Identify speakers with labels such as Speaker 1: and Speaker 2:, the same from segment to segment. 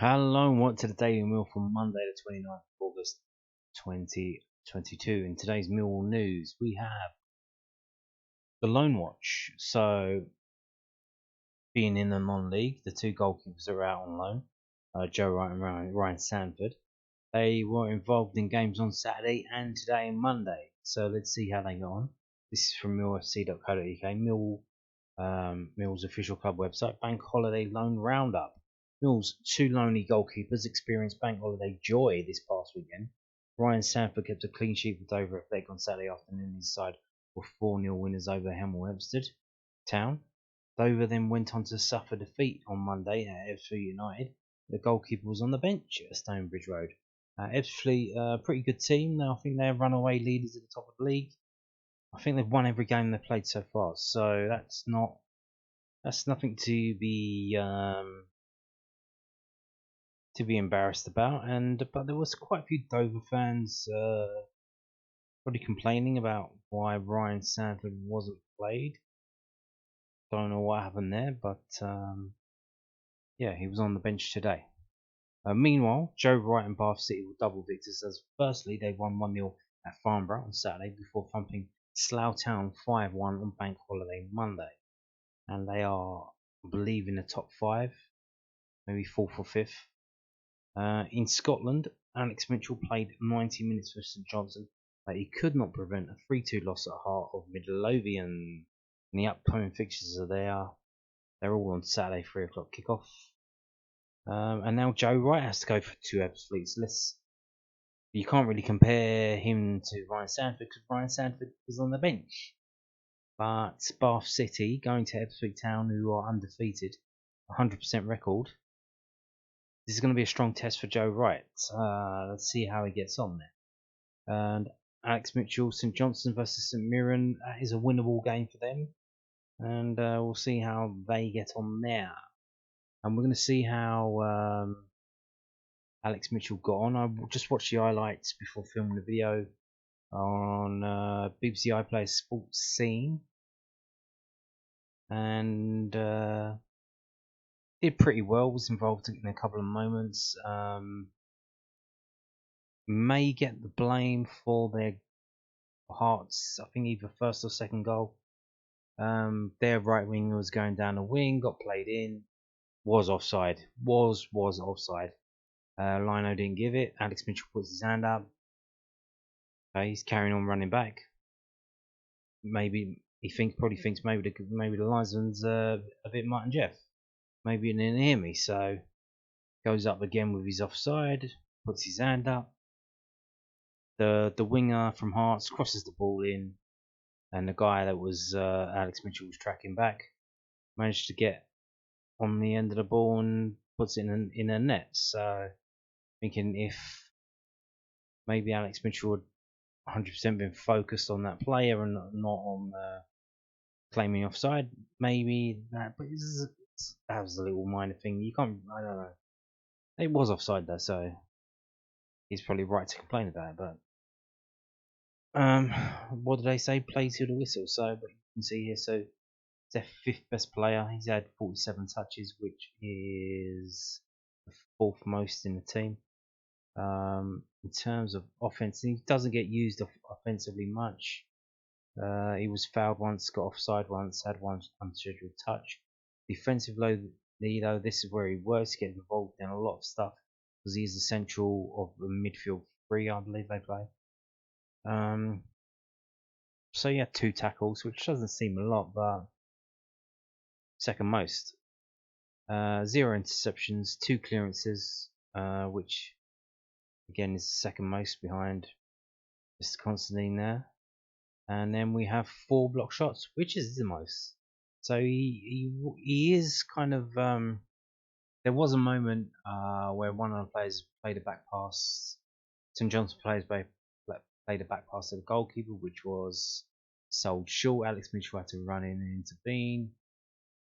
Speaker 1: Hello and welcome to the Daily Mill for Monday the 29th of August 2022. In today's Millwall news we have the Loanwatch. So being in the non-league, the two goalkeepers are out on loan, Joe Wright and Ryan Sanford. They were involved in games on Saturday and today and Monday, so let's see how they go on. This is from millfc.co.uk, Mill's official club website. Bank holiday loan roundup. Mill's two lonely goalkeepers experienced bank holiday joy this past weekend. Ryan Sanford kept a clean sheet with Dover at Fleck on Saturday afternoon. His side were 4-0 winners over Hemel Hempstead Town. Dover then went on to suffer defeat on Monday at Ebbsfleet United. The goalkeeper was on the bench at Stonebridge Road. Ebbsfleet, a pretty good team. Now I think they're runaway leaders at the top of the league. I think they've won every game they've played so far, so that's nothing to be embarrassed about. But there was quite a few Dover fans probably complaining about why Ryan Sanford wasn't played. Don't know what happened there, but yeah, he was on the bench today. Meanwhile, Joe Wright and Bath City were double victors, as firstly they won 1-0 at Farnborough on Saturday before thumping Slough Town 5-1 on Bank Holiday Monday. And they are, I believe, in the top 5, maybe 4th or 5th. In Scotland, Alex Mitchell played 90 minutes for St Johnstone, but he could not prevent a 3-2 loss at Heart of Midlothian. And the upcoming fixtures are there. They're all on Saturday, 3 o'clock kickoff. And now Joe Wright has to go for 2 Ebbsfleets. You can't really compare him to Ryan Sanford because Ryan Sanford was on the bench. But Bath City going to Ebbsfleet Town, who are undefeated, 100% record. This is going to be a strong test for Joe Wright. Let's see how he gets on there. And Alex Mitchell, St Johnstone versus St Mirren is a winnable game for them. And we'll see how they get on there. And we're going to see how Alex Mitchell got on. I just watched the highlights before filming the video on BBC iPlayer Sports Scene. And did pretty well, was involved in a couple of moments. May get the blame for their Hearts, I think either first or second goal. Their right winger was going down the wing, got played in, was offside. Was offside. Lino didn't give it. Alex Mitchell puts his hand up. He's carrying on running back. Maybe probably thinks maybe the linesman's a bit Martin Jeff. Maybe he didn't hear me, so goes up again with his offside, puts his hand up. The winger from Hearts crosses the ball in, and the guy that was Alex Mitchell was tracking back managed to get on the end of the ball and puts it in a net. So thinking if maybe Alex Mitchell had 100% been focused on that player and not on claiming offside, maybe that. But that was a little minor thing. You can't. I don't know. It was offside though, so he's probably right to complain about it. But what did they say? Play to the whistle. So, but you can see here. So, it's their 5th best player. He's had 47 touches, which is the 4th most in the team. In terms of offense, he doesn't get used offensively much. He was fouled once, got offside once, had one unscheduled touch. Defensively, though, this is where he works, getting involved in a lot of stuff because he's essential of the midfield 3, I believe they play. So he had 2 tackles, which doesn't seem a lot, but second most. 0 interceptions, 2 clearances, which again is the second most behind Mr. Constantine there. And then we have 4 block shots, which is the most. So he is kind of. There was a moment where one of the players played a back pass. St Johnstone players played a back pass to the goalkeeper, which was sold short. Alex Mitchell had to run in and intervene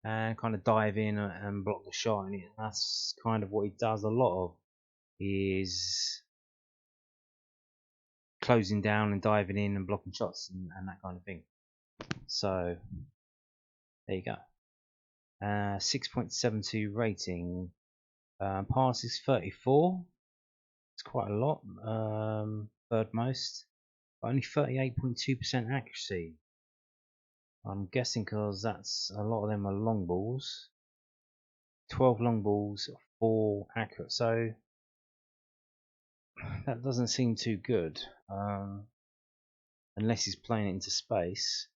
Speaker 1: and kind of dive in and block the shot. And that's kind of what he does a lot of, is closing down and diving in and blocking shots and that kind of thing. So there you go. 6.72 rating. Passes 34. It's quite a lot. Third most. But only 38.2% accuracy. I'm guessing because that's a lot of them are long balls. 12 long balls, 4 accurate. So that doesn't seem too good. Unless he's playing it into space.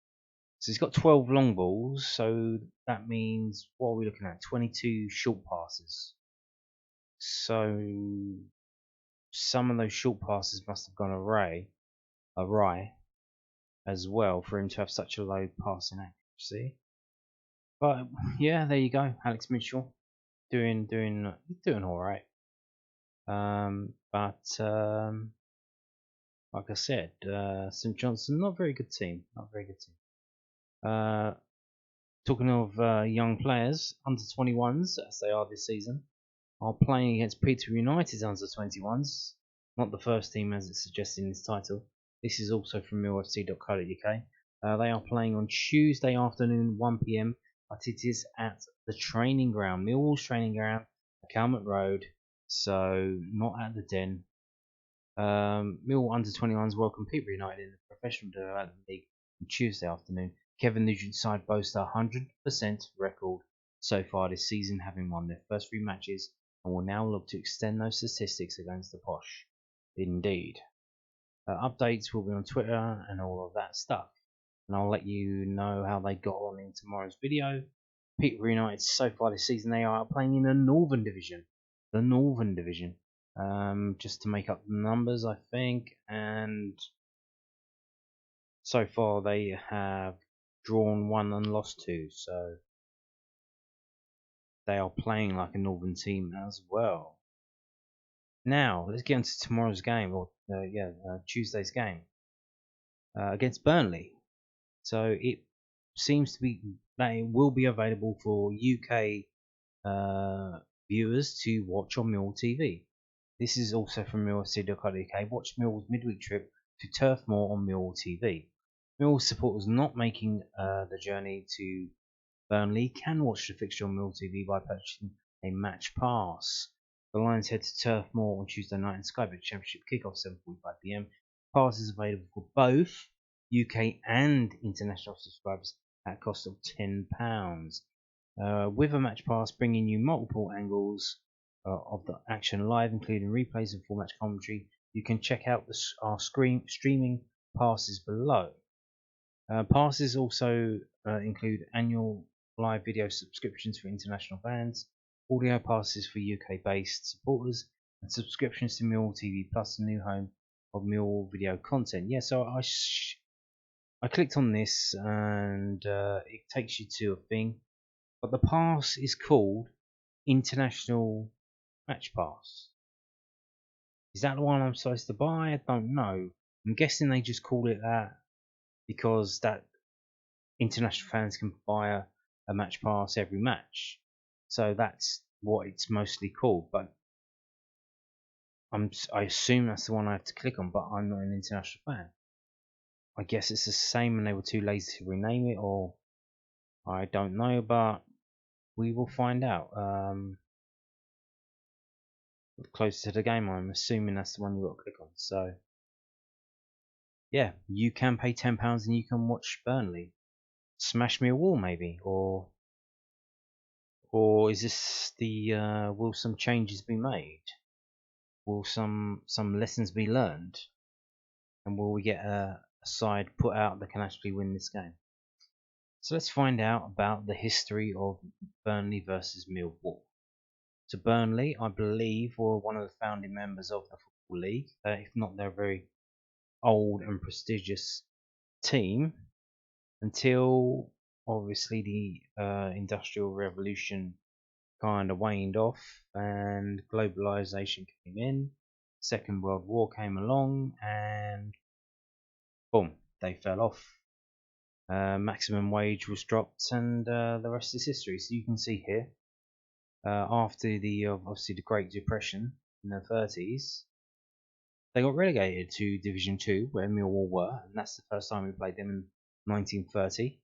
Speaker 1: So he's got 12 long balls, so that means, what are we looking at? 22 short passes. So some of those short passes must have gone awry as well for him to have such a low passing accuracy. But yeah, there you go, Alex Mitchell, doing all right. Like I said, St Johnstone, not very good team, Talking of young players, under 21s, as they are this season, are playing against Peterborough United's under 21s. Not the first team as it's suggested in this title. This is also from millfc.co.uk. They are playing on Tuesday afternoon, 1 PM, but it is at the training ground, Millwall's training ground, Calmont Road, so not at the Den. Millwall under 21s welcome Peterborough United in the Professional Development League on Tuesday afternoon. Kevin Nugent's side boasts a 100% record so far this season, having won their first 3 matches, and will now look to extend those statistics against the Posh. Indeed. Updates will be on Twitter and all of that stuff, and I'll let you know how they got on in tomorrow's video. Peterborough United so far this season, they are playing in the Northern Division. Just to make up the numbers, I think, and so far they have drawn 1 and lost 2, so they are playing like a Northern team as well. Now, let's get into tomorrow's game, or Tuesday's game against Burnley. So it seems to be that it will be available for UK viewers to watch on Millwall TV. This is also from millfc.co.uk. Watch Millwall's midweek trip to Turf Moor on Millwall TV. Millwall supporters not making the journey to Burnley can watch the fixture on Millwall TV by purchasing a match pass. The Lions head to Turf Moor on Tuesday night and Sky Bet Championship kick-off 7:45 PM. Pass is available for both UK and international subscribers at a cost of £10. With a match pass, bringing you multiple angles of the action live, including replays and full match commentary. You can check out our streaming passes below. Passes also include annual live video subscriptions for international fans, audio passes for UK-based supporters, and subscriptions to Millwall TV Plus, the new home of Millwall video content. Yeah, so I clicked on this and it takes you to a thing, but the pass is called International Match Pass. Is that the one I'm supposed to buy? I don't know. I'm guessing they just call it that because that international fans can buy a match pass every match. So that's what it's mostly called. But I assume that's the one I have to click on, but I'm not an international fan. I guess it's the same and they were too lazy to rename it, or I don't know, but we will find out. Closer to the game, I'm assuming that's the one you've got to click on. So yeah, you can pay £10 and you can watch Burnley smash me a wall, maybe, or is this the will some changes be made? Will some lessons be learned? And will we get a side put out that can actually win this game? So let's find out about the history of Burnley versus Millwall. So Burnley, I believe, were one of the founding members of the Football League. If not, they're a very old and prestigious team until obviously the Industrial Revolution kind of waned off and globalization came in. Second World War came along and boom, they fell off. Maximum wage was dropped and the rest is history. So you can see here, after the obviously the Great Depression in the 30s, they got relegated to Division 2 where Millwall were, and that's the first time we played them in 1930,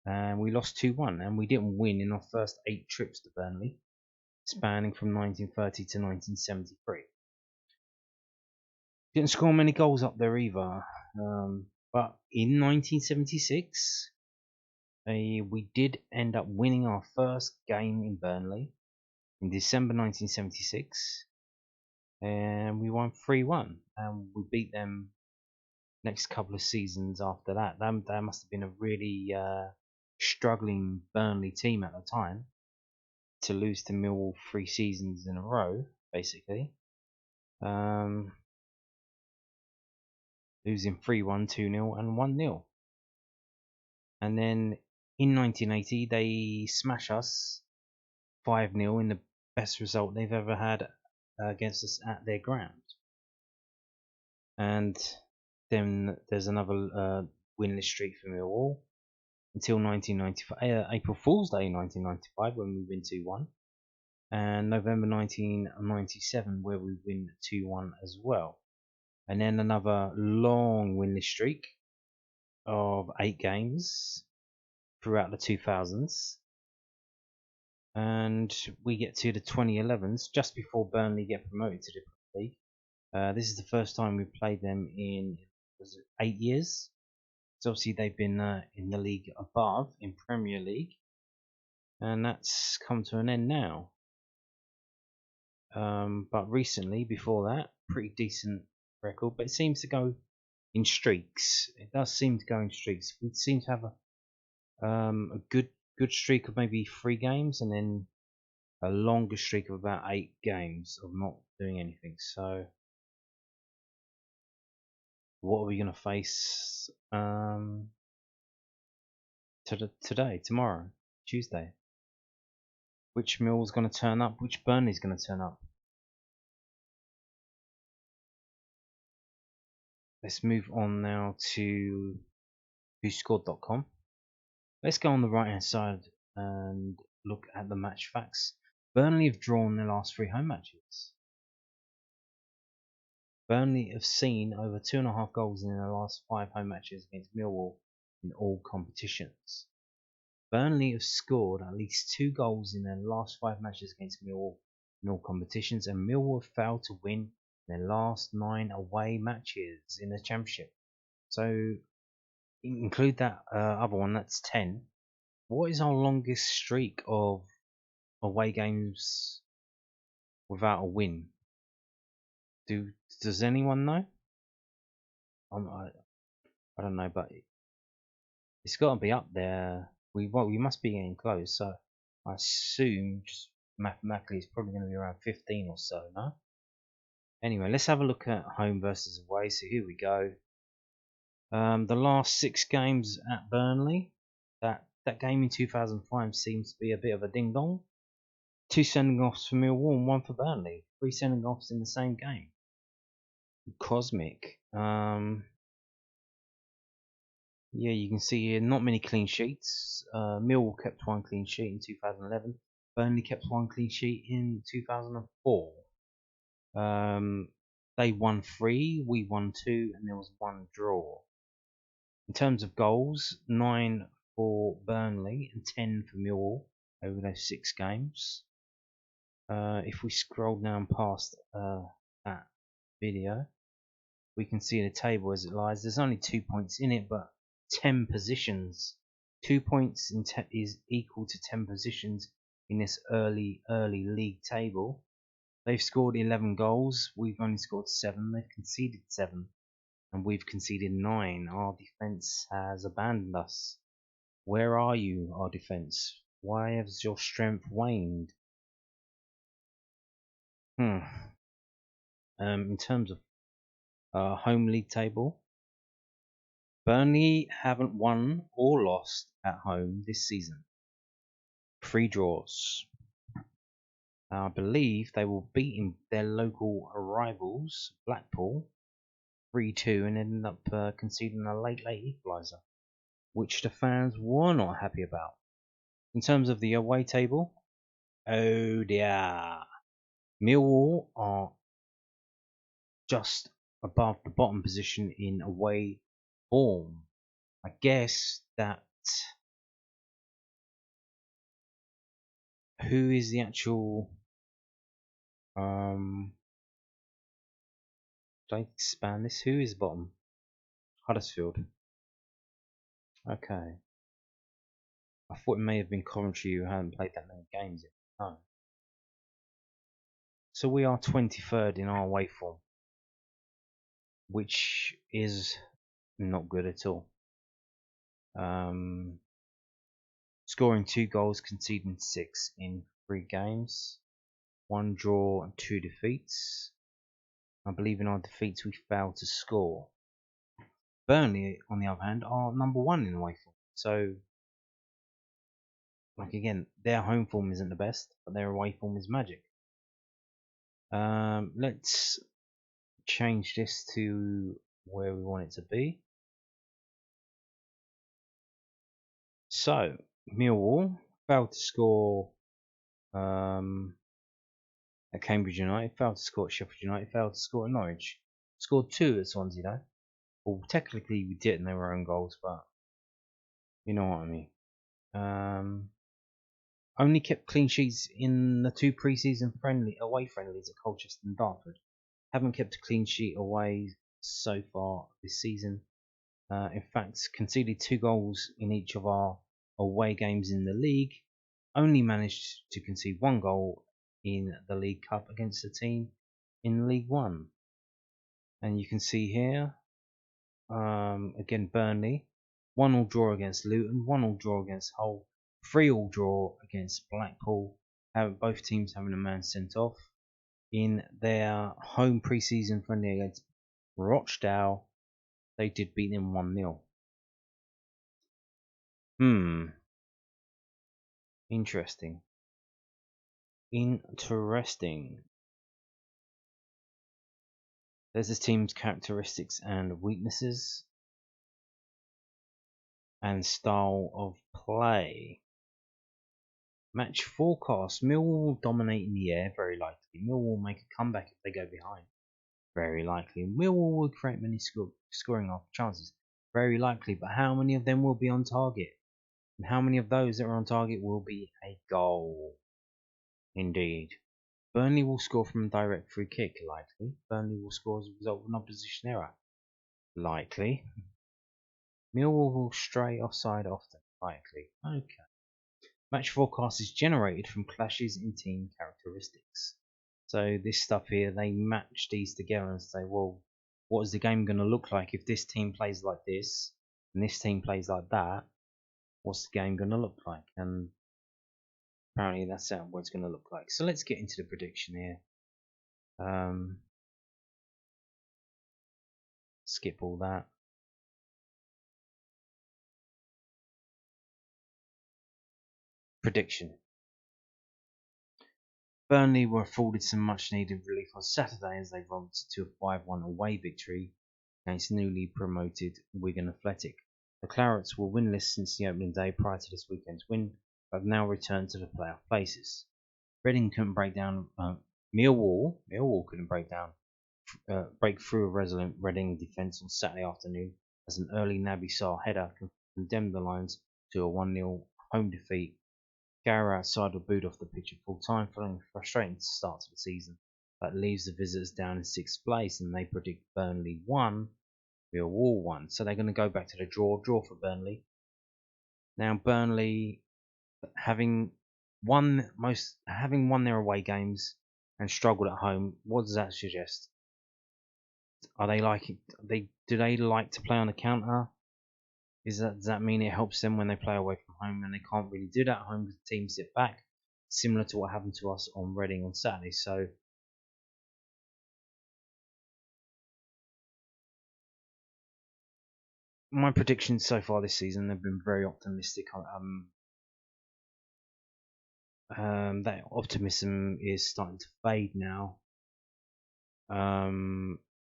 Speaker 1: and we lost 2-1, and we didn't win in our first 8 trips to Burnley. spanning from 1930 to 1973. Didn't score many goals up there either. But in 1976, we did end up winning our first game in Burnley in December 1976, and we won 3-1, and we beat them next couple of seasons after that. That must have been a really struggling Burnley team at the time to lose to Millwall 3 seasons in a row, basically. Losing 3-1, 2-0, and 1-0. And then in 1980, they smash us 5-0 in the best result they've ever had against us at their ground. And then there's another winless streak for Millwall until 1995, April Fool's Day 1995, when we win 2-1, and November 1997, where we win 2-1 as well. And then another long winless streak of 8 games throughout the 2000s. And we get to the 2011s, just before Burnley get promoted to the League. This is the first time we played them in 8 years. So obviously they've been in the league above, in Premier League, and that's come to an end now. But recently, before that, pretty decent record, but it seems to go in streaks. It does seem to go in streaks. We seem to have a good streak of maybe 3 games, and then a longer streak of about 8 games of not doing anything. So what are we going to face tomorrow, Tuesday? Which Mill's going to turn up? Which Burnley's going to turn up? Let's move on now to whoscored.com. Let's go on the right hand side and look at the match facts. Burnley have drawn their last 3 home matches. Burnley have seen over 2.5 goals in their last 5 home matches against Millwall in all competitions. Burnley have scored at least 2 goals in their last 5 matches against Millwall in all competitions, and Millwall have failed to win their last 9 away matches in the Championship. So include that other one, that's 10. What is our longest streak of away games without a win? Does anyone know? I don't know, but it's got to be up there. We must be getting close, so I assume just mathematically it's probably going to be around 15 or so, no? Anyway, let's have a look at home versus away. So here we go. The last 6 games at Burnley. That game in 2005 seems to be a bit of a ding dong. 2 sending offs for Millwall and 1 for Burnley. 3 sending offs in the same game. Cosmic. Yeah, you can see here not many clean sheets. Millwall kept 1 clean sheet in 2011. Burnley kept 1 clean sheet in 2004. They won 3, we won 2, and there was 1 draw. In terms of goals, 9 for Burnley and 10 for Millwall over those 6 games. If we scroll down past that video, we can see the table as it lies. There's only 2 points in it, but 10 positions. 2 points is equal to 10 positions in this early league table. They've scored 11 goals. We've only scored 7. They've conceded 7. And we've conceded 9. Our defence has abandoned us. Where are you, our defence? Why has your strength waned? In terms of home league table, Burnley haven't won or lost at home this season. 3 draws. I believe they will beat their local rivals, Blackpool, 3-2, and ended up conceding a late equaliser, which the fans were not happy about. In terms of the away table, oh dear. Millwall are just above the bottom position in away form. I guess that who is the actual Did I expand this? Who is bottom? Huddersfield. Okay. I thought it may have been Coventry who hadn't played that many games yet. No. So we are 23rd in our away form, which is not good at all. Scoring 2 goals, conceding 6 in 3 games, 1 draw and 2 defeats. I believe in our defeats we failed to score. Burnley, on the other hand, are number 1 in away form. So, like again, their home form isn't the best, but their away form is magic. Let's change this to where we want it to be. So, Millwall failed to score at Cambridge United, failed to score at Sheffield United, failed to score at Norwich. Scored 2 at Swansea though. Well, technically we didn't, they were own goals, but you know what I mean. Only kept clean sheets in the 2 pre-season away friendlies at Colchester and Dartford. Haven't kept a clean sheet away so far this season. In fact, conceded 2 goals in each of our away games in the league. Only managed to concede 1 goal in the League Cup against a team in League One. And you can see here, again Burnley, 1-1 draw against Luton, 1-1 draw against Hull, 3-3 draw against Blackpool. Both teams having a man sent off. In their home pre-season friendly against Rochdale, they did beat them 1-0. Interesting. There's this team's characteristics and weaknesses and style of play. Match forecast. Millwall will dominate in the air, very likely. Millwall will make a comeback if they go behind, very likely. Millwall will create many scoring chances, very likely. But how many of them will be on target? And how many of those that are on target will be a goal? Indeed. Burnley will score from a direct free kick, likely. Burnley will score as a result of an opposition error, likely. Millwall will stray offside often, likely. Okay. Match forecast is generated from clashes in team characteristics. So this stuff here, they match these together and say, well, what is the game going to look like if this team plays like this and this team plays like that? What's the game going to look like? And apparently that's what it's going to look like. So let's get into the prediction here. Skip all that. Prediction. Burnley were afforded some much needed relief on Saturday as they romped to a 5-1 away victory against newly promoted Wigan Athletic. The Clarets were winless since the opening day prior to this weekend's win, but have now returned to the playoff places. Reading couldn't break down Millwall couldn't break through a resilient Reading defence on Saturday afternoon as an early Naby Sarr header condemned the Lions to a 1-0 home defeat. Gary outside were booed off the pitch at full time following a frustrating start to the season that leaves the visitors down in 6th place, and they predict Burnley 1, Millwall 1. So they're going to go back to the draw for Burnley. Now Burnley, having won their away games and struggled at home, what does that suggest? Are they do they like to play on the counter? Does that mean it helps them when they play away from home and they can't really do that at home because the teams sit back, similar to what happened to us on Reading on Saturday? So my predictions so far this season have been very optimistic. That optimism is starting to fade now.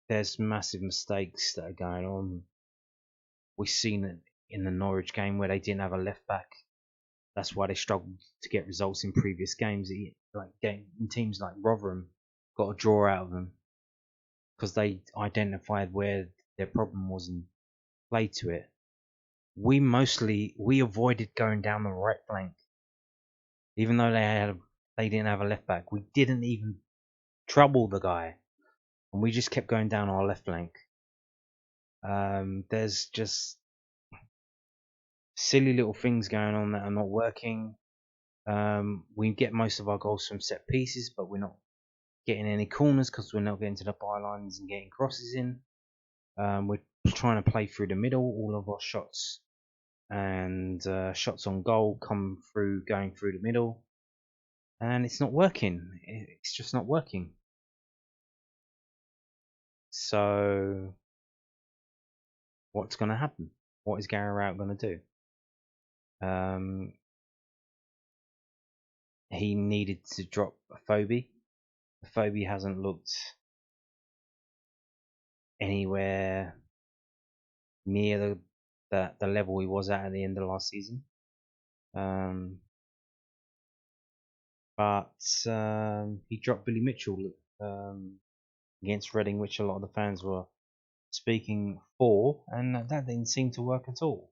Speaker 1: There's massive mistakes that are going on. We've seen it in the Norwich game where they didn't have a left back. That's why they struggled to get results in previous games. Teams like Rotherham got a draw out of them because they identified where their problem was and played to it. We avoided going down the right flank, even though they didn't have a left back. We didn't even trouble the guy, and we just kept going down our left flank. There's just silly little things going on that are not working. We get most of our goals from set pieces, but we're not getting any corners because we're not getting to the bylines and getting crosses in. We're trying to play through the middle. All of our shots and shots on goal come through going through the middle, and it's not working. It's just not working. So what's going to happen? What is Gary Rowett going to do? He needed to drop Phobie. Phobie hasn't looked anywhere near the level he was at the end of last season. But he dropped Billy Mitchell against Reading, which a lot of the fans were speaking for, and that didn't seem to work at all.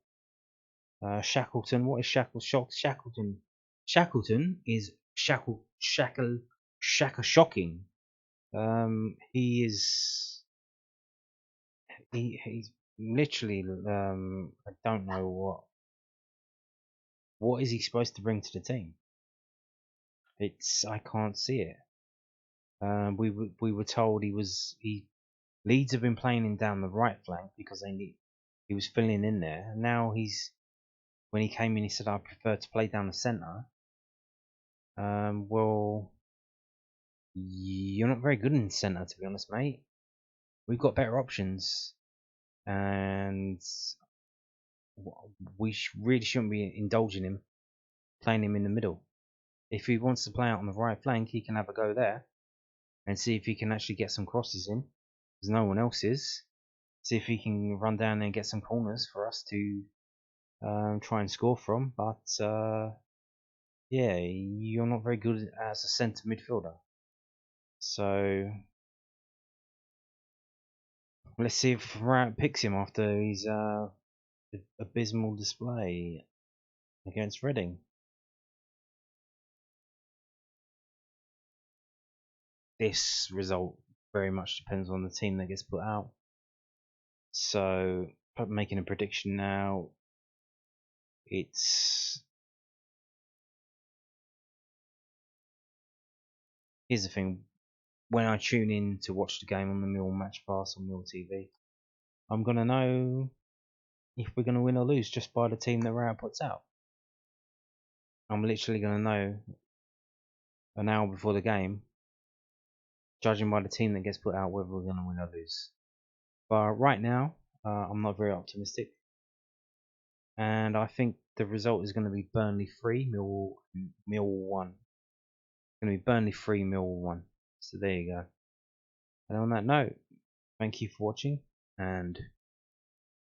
Speaker 1: Shackleton, what is Shackleton? Shackleton is shocking. He's literally I don't know what is he supposed to bring to the team. I can't see it. We were told Leeds have been playing him down the right flank because he was filling in there. And now when he came in, he said I prefer to play down the centre. Well, you're not very good in the centre, to be honest, mate. We've got better options, and we really shouldn't be indulging him, playing him in the middle. If he wants to play out on the right flank, he can have a go there and see if he can actually get some crosses in, because no one else is. See if he can run down there and get some corners for us to try and score from. But yeah, you're not very good as a centre midfielder. So let's see if Rowett picks him after his abysmal display against Reading. This result very much depends on the team that gets put out. So, making a prediction now, here's the thing. When I tune in to watch the game on the Millwall Match Pass on Millwall TV, I'm gonna know if we're gonna win or lose just by the team that Rowett puts out. I'm literally gonna know an hour before the game, judging by the team that gets put out, whether we're gonna win or lose. But right now, I'm not very optimistic, and I think the result is going to be Burnley 3, Millwall 1. It's going to be Burnley 3, Millwall 1. So there you go. And on that note, thank you for watching, and